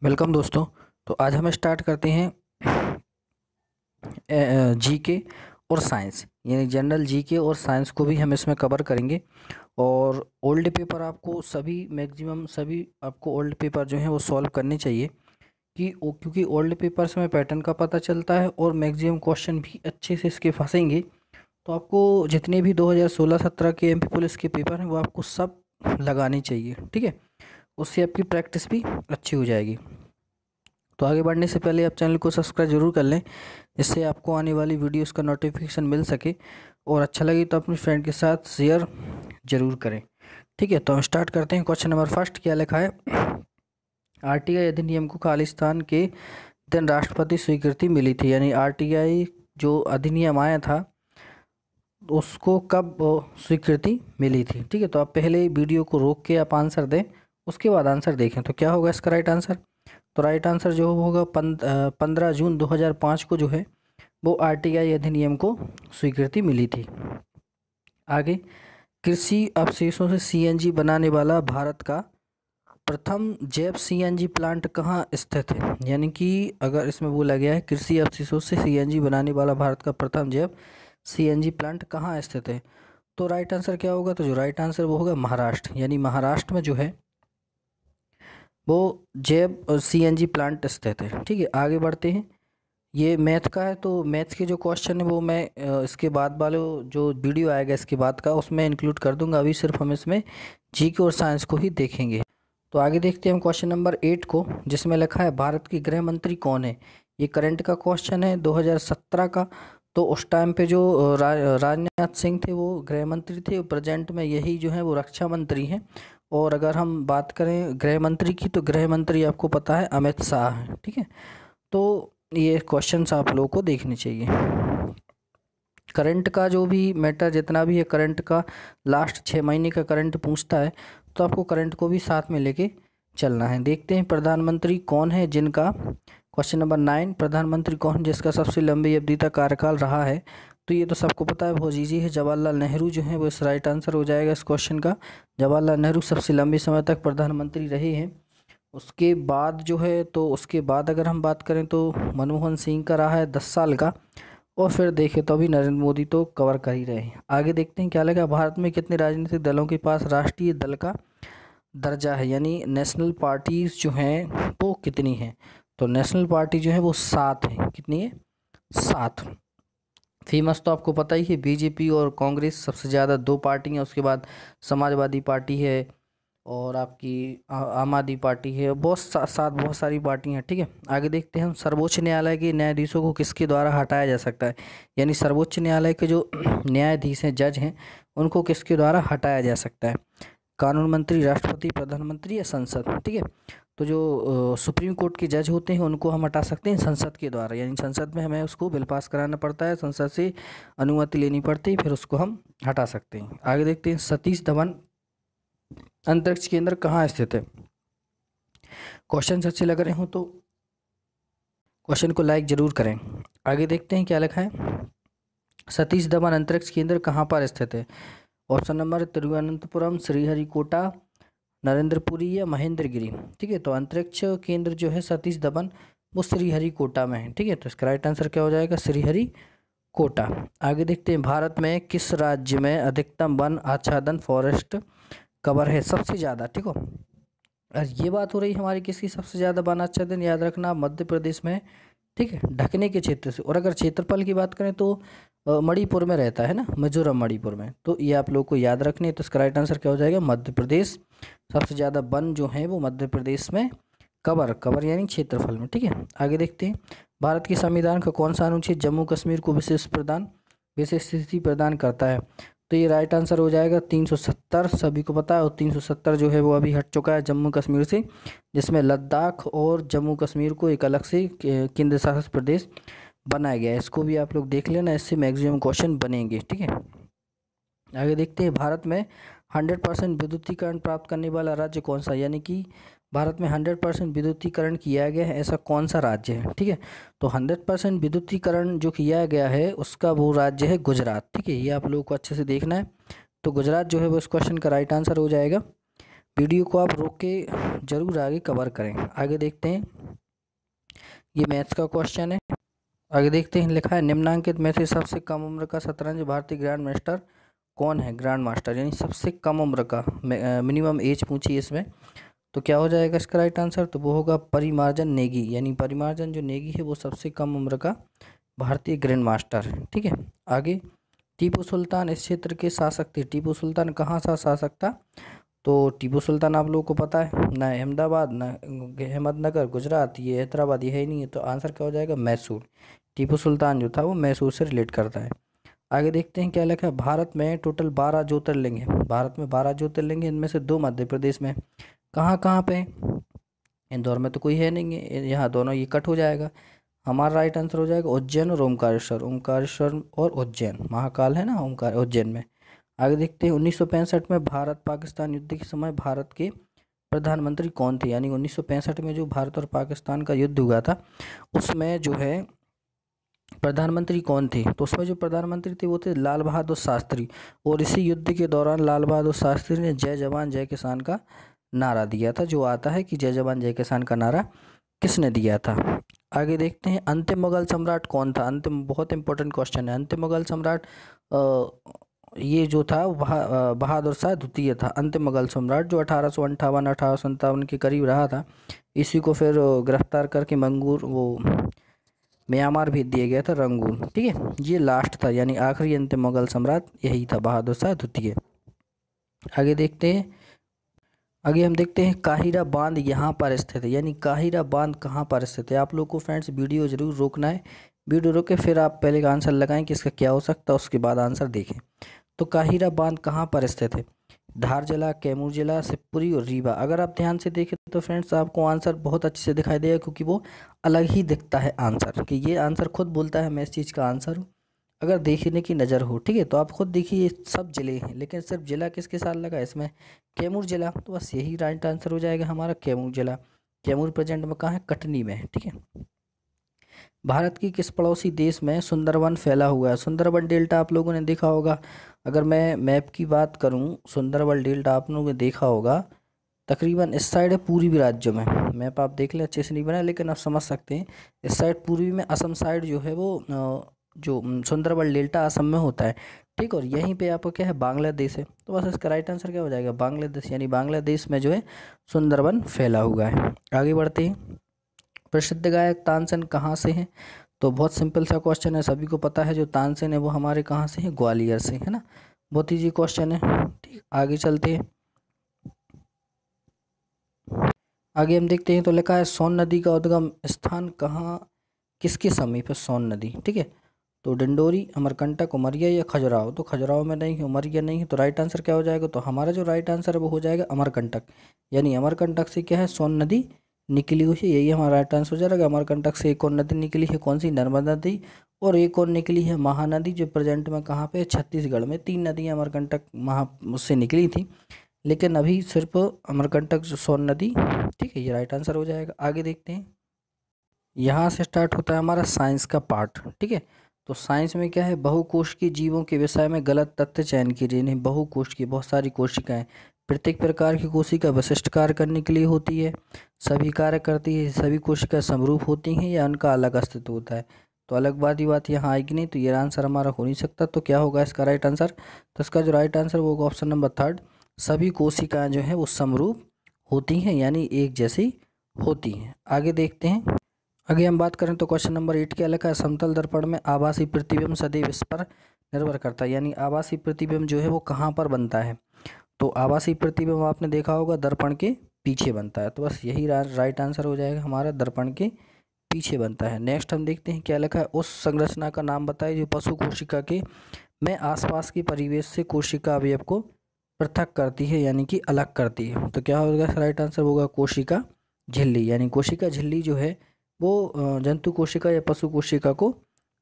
Welcome दोस्तों। तो आज हम स्टार्ट करते हैं जीके और साइंस, यानी जनरल जीके और साइंस को भी हम इसमें कवर करेंगे। और ओल्ड पेपर आपको सभी मैक्सिमम सभी आपको ओल्ड पेपर जो हैं वो सॉल्व करने चाहिए क्योंकि ओल्ड पेपर से हमें पैटर्न का पता चलता है और मैक्सिमम क्वेश्चन भी अच्छे से इसके फंसेंगे। तो आपको जितने भी 2016-17 के एमपी पुलिस के पेपर हैं वो आपको सब लगाने चाहिए, ठीक है। उससे आपकी प्रैक्टिस भी अच्छी हो जाएगी। तो आगे बढ़ने से पहले आप चैनल को सब्सक्राइब जरूर कर लें, जिससे आपको आने वाली वीडियोस का नोटिफिकेशन मिल सके। और अच्छा लगे तो अपने फ्रेंड के साथ शेयर जरूर करें, ठीक है। तो हम स्टार्ट करते हैं। क्वेश्चन नंबर फर्स्ट क्या लिखा है? आरटीआई अधिनियम को खालिस्तान के दिन राष्ट्रपति स्वीकृति मिली थी, यानी आरटीआई जो अधिनियम आया था उसको कब स्वीकृति मिली थी, ठीक है। तो आप पहले वीडियो को रोक के आप आंसर दें, उसके बाद आंसर देखें। तो क्या होगा इसका राइट आंसर? तो राइट आंसर जो होगा 15 जून 2005 को जो है वो आरटीआई अधिनियम को स्वीकृति मिली थी। आगे, कृषि अवशेषों से सीएनजी बनाने वाला भारत का प्रथम जैव सीएनजी प्लांट कहाँ स्थित है? यानी कि अगर इसमें बोला गया है कृषि अवशेषों से सीएनजी बनाने वाला भारत का प्रथम जैव सीएनजी प्लांट कहाँ स्थित है, तो राइट आंसर क्या होगा? तो जो राइट आंसर वो होगा महाराष्ट्र, यानी महाराष्ट्र में जो है वो जैव सीएनजी प्लांट स्थित है, ठीक है। आगे बढ़ते हैं। ये मैथ का है, तो मैथ्स के जो क्वेश्चन है वो मैं इसके बाद वाले जो वीडियो आएगा इसके बाद का उसमें इंक्लूड कर दूंगा। अभी सिर्फ हम इसमें जीके और साइंस को ही देखेंगे। तो आगे देखते हैं हम क्वेश्चन नंबर 8 को, जिसमें लिखा है भारत के गृह मंत्री कौन है? ये करंट का क्वेश्चन है 2017 का। तो उस टाइम पे जो राजनाथ सिंह थे वो गृह मंत्री थे, प्रेजेंट में यही जो है वो रक्षा मंत्री हैं। और अगर हम बात करें गृह मंत्री की, तो गृह मंत्री आपको पता है अमित शाह है, ठीक है। तो ये क्वेश्चंस आप लोगों को देखने चाहिए। करंट का जो भी मैटर जितना भी है, करंट का लास्ट 6 महीने का करंट पूछता है, तो आपको करंट को भी साथ में लेके चलना है। देखते हैं प्रधानमंत्री कौन है जिनका, क्वेश्चन नंबर 9, प्रधानमंत्री कौन जिसका सबसे लंबी अवधि तक कार्यकाल रहा है? तो ये तो सबको पता है, बहुत ईजी है, जवाहरलाल नेहरू जो है वो इस राइट आंसर हो जाएगा इस क्वेश्चन का। जवाहरलाल नेहरू सबसे लंबे समय तक प्रधानमंत्री रहे हैं। उसके बाद जो है, तो उसके बाद अगर हम बात करें तो मनमोहन सिंह का रहा है 10 साल का। और फिर देखें तो अभी नरेंद्र मोदी तो कवर कर ही रहे हैं। आगे देखते हैं क्या लगा, भारत में कितने राजनीतिक दलों के पास राष्ट्रीय दल का दर्जा है, यानी नेशनल पार्टीज जो हैं वो कितनी हैं? तो नेशनल पार्टी जो है वो 7 है। कितनी है? 7। फेमस तो आपको पता ही है, बीजेपी और कांग्रेस सबसे ज़्यादा 2 पार्टी हैं। उसके बाद समाजवादी पार्टी है और आपकी आम आदमी पार्टी है। बहुत साथ बहुत सारी पार्टी हैं, ठीक है। आगे देखते हैं हम, सर्वोच्च न्यायालय के न्यायाधीशों को किसके द्वारा हटाया जा सकता है? यानी सर्वोच्च न्यायालय के जो न्यायाधीश हैं, जज हैं, उनको किसके द्वारा हटाया जा सकता है? कानून मंत्री, राष्ट्रपति, प्रधानमंत्री या संसद, ठीक है। तो जो सुप्रीम कोर्ट के जज होते हैं उनको हम हटा सकते हैं संसद के द्वारा, यानी संसद में हमें उसको बिल पास कराना पड़ता है, संसद से अनुमति लेनी पड़ती है, फिर उसको हम हटा सकते हैं। आगे देखते हैं, सतीश धवन अंतरिक्ष केंद्र कहाँ स्थित है? क्वेश्चन अच्छे लग रहे हो तो क्वेश्चन को लाइक जरूर करें। आगे देखते हैं क्या लिखा है, सतीश धवन अंतरिक्ष केंद्र कहाँ पर स्थित है? ऑप्शन नंबर तिरुवनंतपुरम, श्रीहरिकोटा, नरेंद्रपुरी या महेंद्रगिरी, ठीक है। तो अंतरिक्ष केंद्र जो है सतीश धवन वो श्रीहरिकोटा में है, ठीक है। तो इसका राइट आंसर क्या हो जाएगा? श्रीहरिकोटा। आगे देखते हैं, भारत में किस राज्य में अधिकतम वन आच्छादन फॉरेस्ट कवर है सबसे ज़्यादा, ठीक हो। और ये बात हो रही हमारी किसकी सबसे ज़्यादा वन आच्छादन, याद रखना मध्य प्रदेश में, ठीक है, ढकने के क्षेत्र से। और अगर क्षेत्रफल की बात करें तो मणिपुर में रहता है ना, मिजोरम मणिपुर में। तो ये आप लोग को याद रखने, तो इसका राइट आंसर क्या हो जाएगा? मध्य प्रदेश। सबसे ज़्यादा वन जो है वो मध्य प्रदेश में कवर यानी क्षेत्रफल में, ठीक है। आगे देखते हैं, भारत के संविधान का कौन सा अनुच्छेद जम्मू कश्मीर को विशेष स्थिति प्रदान करता है? तो ये राइट आंसर हो जाएगा 370, सभी को पता है। और 370 जो है वो अभी हट चुका है जम्मू कश्मीर से, जिसमें लद्दाख और जम्मू कश्मीर को एक अलग से केंद्र शासित प्रदेश बनाया गया है। इसको भी आप लोग देख लेना, इससे मैक्सिमम क्वेश्चन बनेंगे, ठीक है। आगे देखते हैं, भारत में 100% विद्युतीकरण प्राप्त करने वाला राज्य कौन सा? यानी कि भारत में 100% विद्युतीकरण किया गया है ऐसा कौन सा राज्य है, ठीक है। तो 100% विद्युतीकरण जो किया गया है उसका वो राज्य है गुजरात, ठीक है। ये आप लोगों को अच्छे से देखना है। तो गुजरात जो है वो इस क्वेश्चन का राइट आंसर हो जाएगा। वीडियो को आप रोक के ज़रूर आगे कवर करें। आगे देखते हैं, ये मैथ्स का क्वेश्चन है। आगे देखते हैं, लिखा है निम्नांकित में से सबसे कम उम्र का शतरंज भारतीय ग्रैंड मास्टर कौन है। ग्रैंड मास्टर यानी सबसे कम उम्र का, मिनिमम एज पूछी है इसमें। तो क्या हो जाएगा इसका राइट आंसर, तो वो होगा परिमार्जन नेगी, यानी परिमार्जन जो नेगी है वो सबसे कम उम्र का भारतीय ग्रैंड मास्टर है। ठीक है, आगे टीपू सुल्तान इस क्षेत्र के शासक थे। टीपू सुल्तान कहाँ सा शासक था, तो टीपू सुल्तान आप लोगों को पता है, ना अहमदाबाद ना अहमदनगर गुजरात, ये हैदराबाद ये है ही नहीं है, तो आंसर क्या हो जाएगा मैसूर। टीपू सुल्तान जो था वो मैसूर से रिलेट करता है। आगे देखते हैं क्या लिखा है, भारत में टोटल 12 ज्योतिर्लिंग है। भारत में 12 ज्योतिर्लिंग है, इनमें से 2 मध्य प्रदेश में। कहाँ कहाँ पे, इंदौर में तो कोई है नहीं है, यहाँ दोनों ये कट हो जाएगा। हमारा राइट आंसर हो जाएगा उज्जैन और ओमकारेश्वर। ओमकारेश्वर और उज्जैन, महाकाल है ना ओमकार उज्जैन में। आगे देखते हैं 1965 में भारत पाकिस्तान युद्ध के समय भारत के प्रधानमंत्री कौन थे। यानी 1965 में जो भारत और पाकिस्तान का युद्ध हुआ था उसमें जो है प्रधानमंत्री कौन थे, तो उसमें जो प्रधानमंत्री थे वो थे लाल बहादुर शास्त्री। और इसी युद्ध के दौरान लाल बहादुर शास्त्री ने जय जवान जय किसान का नारा दिया था। जो आता है कि जय जवान जय किसान का नारा किसने दिया था। आगे देखते हैं अंतिम मुगल सम्राट कौन था। अंतिम बहुत इंपॉर्टेंट क्वेश्चन है। अंतिम मुगल सम्राट ये जो था बहादुर शाह द्वितीय था। अंतिम मुगल सम्राट जो 1858 के करीब रहा था। इसी को फिर गिरफ्तार करके मंगूर वो म्यांमार भेज दिया गया था, रंगून। ठीक है, ये लास्ट था, यानी आखिरी अंतिम मुगल सम्राट यही था, बहादुर शाह द्वितीय। आगे देखते हैं, आगे हम देखते हैं काहिरा बांध यहाँ पर स्थित है। यानी काहिरा बांध कहाँ पर स्थित है। आप लोग को फ्रेंड्स वीडियो जरूर रोकना है, वीडियो रोके फिर आप पहले का आंसर लगाएं कि इसका क्या हो सकता है, उसके बाद आंसर देखें। तो काहिरा बांध कहाँ पर स्थित है, धार जिला, कैमूर जिला, शिवपुरी और रीवा। अगर आप ध्यान से देखें तो फ्रेंड्स आपको आंसर बहुत अच्छे से दिखाई देगा, क्योंकि वो अलग ही दिखता है आंसर, कि ये आंसर खुद बोलता है मैं इस चीज़ का आंसर हूँ। अगर देखने की नज़र हो, ठीक है, तो आप खुद देखिए ये सब जिले हैं, लेकिन सिर्फ जिला किसके साथ लगा इसमें, कैमूर जिला। तो बस यही राइट आंसर हो जाएगा हमारा, कैमूर जिला। कैमूर प्रेजेंट में कहाँ है, कटनी में है। ठीक है, भारत की किस पड़ोसी देश में सुंदरवन फैला हुआ है। सुंदरवन डेल्टा आप लोगों ने देखा होगा। अगर मैं मैप की बात करूं, सुंदरवन डेल्टा आप लोगों ने देखा होगा, तकरीबन इस साइड है पूर्वी राज्यों में। मैप आप देख लें, अच्छे से नहीं बना लेकिन आप समझ सकते हैं। इस साइड पूर्वी में असम साइड जो है वो जो सुंदरवन डेल्टा असम में होता है। ठीक, और यहीं पे आपको क्या है, बांग्लादेश है। तो बस इसका राइट आंसर क्या हो जाएगा, बांग्लादेश। यानी बांग्लादेश में जो है सुंदरवन फैला हुआ है। आगे बढ़ते हैं, प्रसिद्ध गायक तानसेन कहाँ से हैं। तो बहुत सिंपल सा क्वेश्चन है, सभी को पता है जो तानसेन है वो हमारे कहाँ से हैं, ग्वालियर से, है ना। बहुत ईजी क्वेश्चन है। ठीक, आगे चलते हैं। आगे हम देखते हैं, तो लिखा है सोन नदी का उद्गम स्थान कहाँ, किसके समीप है सोन नदी। ठीक है, तो डिंडोरी, अमरकंटक, उमरिया या खजुराहो। तो खजुराहो में नहीं है, उमरिया नहीं है, तो राइट आंसर क्या हो जाएगा, तो हमारा जो राइट आंसर है वो हो जाएगा अमरकंटक। यानी अमरकंटक से क्या है, सोन नदी निकली हुई है, यही हमारा राइट आंसर हो जाएगा। अमरकंटक से एक और नदी निकली है, कौन सी, नर्मदा नदी, और एक और निकली है महानदी, जो प्रेजेंट में कहाँ पे, छत्तीसगढ़ में। 3 नदियाँ अमरकंटक उससे निकली थी, लेकिन अभी सिर्फ अमरकंटक जो सोन नदी। ठीक है, ये राइट आंसर हो जाएगा। आगे देखते हैं, यहाँ से स्टार्ट होता है हमारा साइंस का पार्ट। ठीक है, तो साइंस में क्या है, बहुकोशिकीय जीवों के विषय में गलत तथ्य चयन कीजिए। नहीं, बहुकोशिकीय बहुत सारी कोशिकाएं, प्रत्येक प्रकार की कोशिका विशिष्ट कार्य करने के लिए होती है, सभी कार्य करती है, सभी कोशिका समरूप होती हैं या उनका अलग अस्तित्व होता है। तो अलग बात यहाँ आएगी नहीं, तो ये आंसर हमारा हो नहीं सकता। तो क्या होगा इसका राइट आंसर, तो इसका जो राइट आंसर वो होगा ऑप्शन नंबर 3, सभी कोशिकाएं जो हैं वो समरूप होती हैं, यानी एक जैसी होती हैं। आगे देखते हैं, आगे हम बात करें तो क्वेश्चन नंबर 8 क्या लिखा है, समतल दर्पण में आभासी प्रतिबिंब सदैव इस पर निर्भर करता है। यानी आभासी प्रतिबिंब जो है वो कहाँ पर बनता है, तो आभासी प्रतिबिंब आपने देखा होगा दर्पण के पीछे बनता है। तो बस यही राइट आंसर हो जाएगा हमारा, दर्पण के पीछे बनता है। नेक्स्ट हम देखते हैं क्या लिखा है, उस संरचना का नाम बताइए जो पशु कोशिका के में आसपास के परिवेश से कोशिका अवयव को पृथक करती है, यानी कि अलग करती है। तो क्या होगा राइट आंसर होगा कोशिका झिल्ली। यानी कोशिका झिल्ली जो है वो जंतु कोशिका या पशु कोशिका को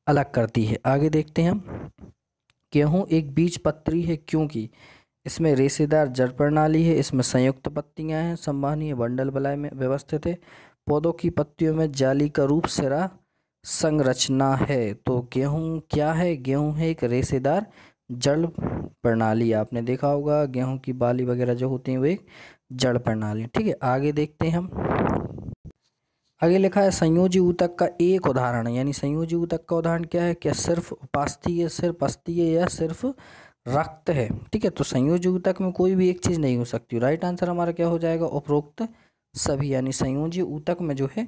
अलग करती है। आगे देखते हैं हम, गेहूँ एक बीज पत्री है क्योंकि इसमें रेशेदार जड़ प्रणाली है, इसमें संयुक्त पत्तियां हैं, संवहनीय बंडल वलय में व्यवस्थित है, पौधों की पत्तियों में जाली का रूप सिरा संरचना है। तो गेहूँ क्या है, गेहूँ है एक रेशेदार जड़ प्रणाली। आपने देखा होगा गेहूँ की बाली वगैरह जो होती हैं वो एक जड़ प्रणाली। ठीक है, आगे देखते हैं हम। आगे लिखा है संयोजी ऊतक का एक उदाहरण, यानी संयोजी ऊतक का उदाहरण क्या है, क्या सिर्फ उपास्थीय, सिर्फ अस्थीय या सिर्फ रक्त है। ठीक है, तो संयोजी ऊतक में कोई भी एक चीज़ नहीं हो सकती। राइट आंसर हमारा क्या हो जाएगा, उपरोक्त सभी। यानी संयोजी ऊतक में जो है,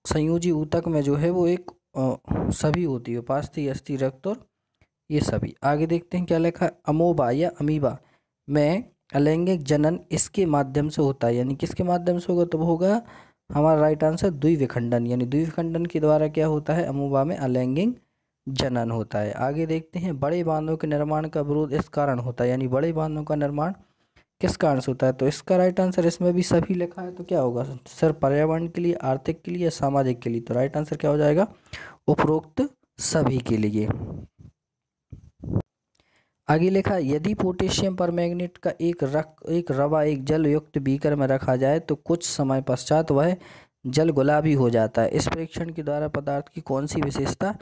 संयोजी ऊतक में जो है वो एक सभी होती है, उपास्थीय, अस्थि, रक्त और ये सभी। आगे देखते हैं क्या लिखा है, अमोबा या अमीबा में अलैंगिक जनन इसके माध्यम से होता है, यानी किसके माध्यम से होगा, तो वो होगा हमारा राइट आंसर द्विविखंडन, यानी द्विविखंडन के द्वारा क्या होता है, अमोबा में अलैंगिक जनन होता है। आगे देखते हैं बड़े बांधों के निर्माण का विरोध इस कारण होता है, यानी बड़े बांधों का निर्माण किस कारण से होता है, तो इसका राइट आंसर, इसमें भी सभी लिखा है तो क्या होगा सर, पर्यावरण के लिए, आर्थिक के लिए या सामाजिक के लिए, तो राइट आंसर क्या हो जाएगा, उपरोक्त सभी के लिए। आगे लिखा यदि पोटेशियम परमैंगनेट का एक रवा एक जल युक्त बीकर में रखा जाए तो कुछ समय पश्चात वह जल गुलाबी हो जाता है। इस परीक्षण के द्वारा पदार्थ की कौन सी विशेषता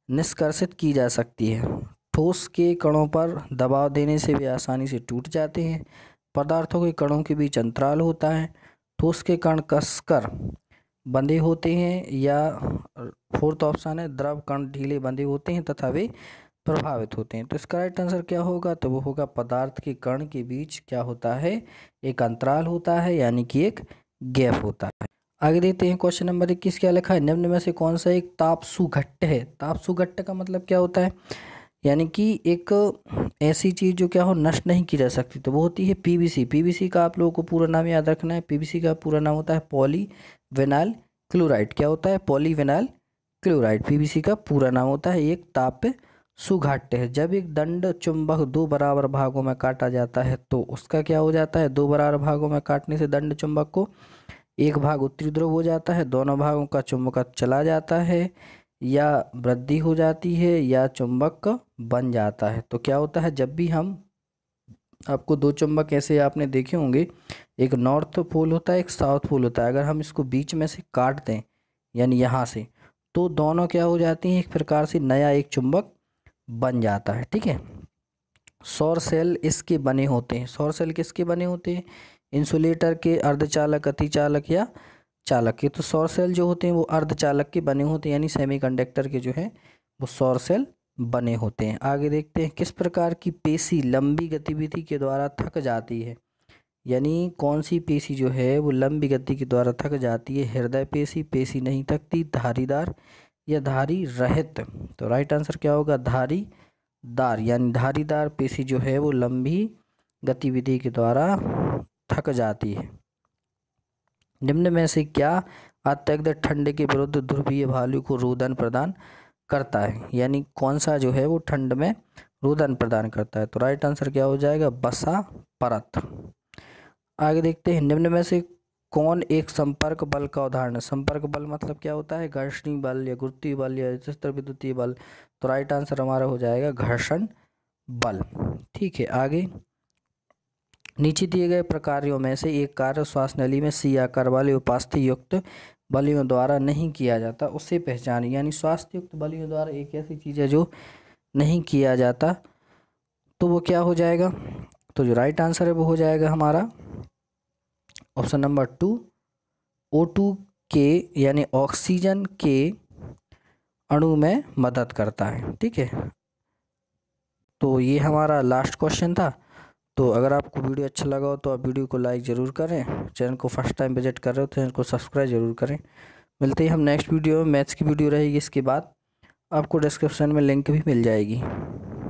निष्कर्षित की जा सकती है। ठोस के कणों पर दबाव देने से वे आसानी से टूट जाते हैं। पदार्थों के कणों के बीच अंतराल होता है। ठोस के कण कसकर बंधे होते हैं, या फोर्थ ऑप्शन है द्रव कण ढीले बंधे होते हैं तथा वे प्रभावित होते हैं। तो इसका राइट आंसर क्या होगा, तो वो होगा पदार्थ के कण के बीच क्या होता है, एक अंतराल होता है, यानी कि एक गैप होता है। आगे देखते हैं क्वेश्चन नंबर 21 क्या लिखा है, निम्न में से कौन सा एक तापसु घट्ट है। तापसु घट्ट का मतलब क्या होता है, यानी कि एक ऐसी चीज़ जो क्या हो नष्ट नहीं की जा सकती, तो वो होती है पीवीसी। पीवीसी का आप लोगों को पूरा नाम याद रखना है। पीवीसी का पूरा नाम होता है पॉलीविनाइल क्लोराइड। क्या होता है, पॉलीविनाइल क्लोराइड पीवीसी का पूरा नाम होता है। एक ताप सुघट्ट है। जब एक दंड चुंबक दो बराबर भागों में काटा जाता है तो उसका क्या हो जाता है, दो बराबर भागों में काटने से दंड चुंबक को एक भाग उत्तरी ध्रुव हो जाता है, दोनों भागों का चुंबकत्व चला जाता है, या वृद्धि हो जाती है, या चुंबक बन जाता है। तो क्या होता है, जब भी हम, आपको दो चुंबक ऐसे आपने देखे होंगे, एक नॉर्थ पोल होता है, एक साउथ पोल होता है। अगर हम इसको बीच में से काट दें, यानी यहाँ से, तो दोनों क्या हो जाती हैं, एक प्रकार से नया एक चुंबक बन जाता है। ठीक है, सौर सेल इसके बने होते हैं। सौर सेल किसके बने होते हैं, इंसुलेटर के, अर्धचालक, अतिचालक या चालक के। तो सौर सेल जो होते हैं वो अर्धचालक के बने होते हैं, यानी सेमीकंडक्टर के जो है वो सौर सेल बने होते हैं। आगे देखते हैं किस प्रकार की पेशी लंबी गतिविधि के द्वारा थक जाती है, यानी कौन सी पेशी जो है वो लंबी गति के द्वारा थक जाती है। हृदय पेशी, पेशी नहीं थकती, धारीदार या धारी रहित। तो राइट आंसर क्या होगा, धारीदार, यानी धारीदार पेशी जो है वो लंबी गतिविधि के द्वारा थक जाती है। निम्न में से क्या अत्यधिक ठंड के विरुद्ध ध्रुवीय भालू को रोदन प्रदान करता है, यानी कौन सा जो है वो ठंड में रोदन प्रदान करता है। तो राइट आंसर क्या हो जाएगा, बसा परत। आगे देखते हैं निम्न में से कौन एक संपर्क बल का उदाहरण है। संपर्क बल मतलब क्या होता है, घर्षणी बल या गुरुत्वीय बल या स्थिर विद्युतीय बल। तो राइट आंसर हमारा हो जाएगा घर्षण बल। ठीक है, आगे नीचे दिए गए प्रकारों में से एक कार्य श्वास नली में सी आकार वाले उपास्थि युक्त बलियों द्वारा नहीं किया जाता, उसे पहचाने। यानी स्वास्थ्य युक्त बलियों द्वारा एक ऐसी चीज़ है जो नहीं किया जाता, तो वो क्या हो जाएगा, तो जो राइट आंसर है वो हो जाएगा हमारा ऑप्शन नंबर 2, O2 के, यानी ऑक्सीजन के अणु में मदद करता है। ठीक है, तो ये हमारा लास्ट क्वेश्चन था। तो अगर आपको वीडियो अच्छा लगा हो तो आप वीडियो को लाइक ज़रूर करें। चैनल को फर्स्ट टाइम विजिट कर रहे हो तो चैनल को सब्सक्राइब जरूर करें। मिलते हैं हम नेक्स्ट वीडियो में। मैथ्स की वीडियो रहेगी, इसके बाद आपको डिस्क्रिप्शन में लिंक भी मिल जाएगी।